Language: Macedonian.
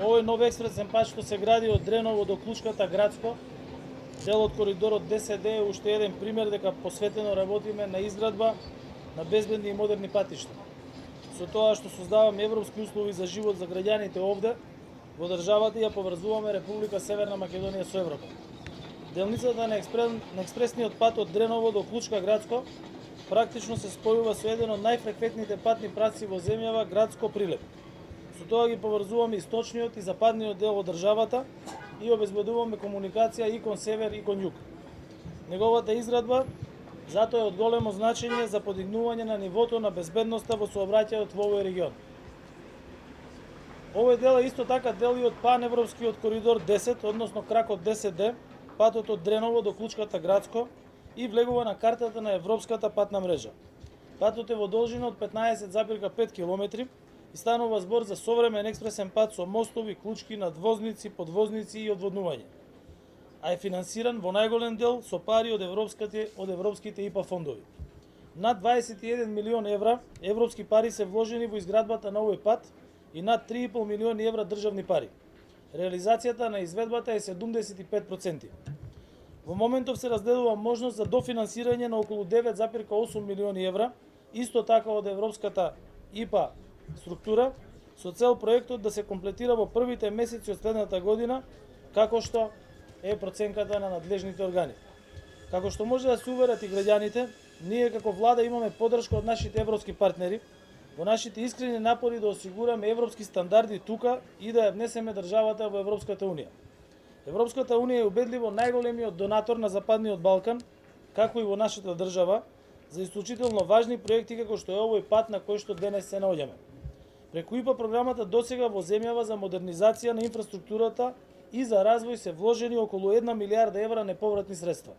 Овој нов експресен пат што се гради од Дреново до Клучката Градско, дел од коридорот 10D е уште еден пример дека посветено работиме на изградба на безбедни и модерни патишта. Со тоа што создаваме европски услови за живот за граѓаните овде, во државата ја поврзуваме Република Северна Македонија со Европа. Делницата на експресниот пат од Дреново до Клучка Градско практично се спојува со еден од најфреквентните патни правци во земјава Градско-Прилеп. Со тоа ги поврзуваме источниот и западниот дел од државата и обезбедуваме комуникација и кон север и кон југ. Неговата изградба затоа е од големо значење за подигнување на нивото на безбедноста во сообраќајот во овој регион. Овој дел е исто така дел и од паневропскиот коридор 10, односно кракот 10D, патот од Дреново до Клучката Градско и влегува на картата на европската патна мрежа. Патот е во должина од 15,5 км и станува збор за современ експресен пат со мостови, клучки, надвозници, подвозници и одводнување. А е финансиран во најголем дел со пари од европските ИПА фондови. Над 21 милион евра европски пари се вложени во изградбата на овој пат и над 3,5 милиони евра државни пари. Реализацијата на изведбата е 75%. Во моментов се разгледува можност за дофинансирање на околу 9,8 милиони евра, исто така од европската ИПА структура, со цел проектот да се комплетира во првите месеци од следната година, како што е проценката на надлежните органи. Како што може да се уверат и граѓаните, ние како влада имаме поддршка од нашите европски партнери во нашите искрени напори да осигураме европски стандарди тука и да ја внесеме државата во Европската унија. Европската унија е убедливо најголемиот донатор на Западниот Балкан, како и во нашата држава, за исклучително важни проекти како што е овој пат на кој што денес се наоѓаме. Преку ИПА програмата досега во земјава за модернизација на инфраструктурата и за развој се вложени околу 1 милијарда евра неповратни средства.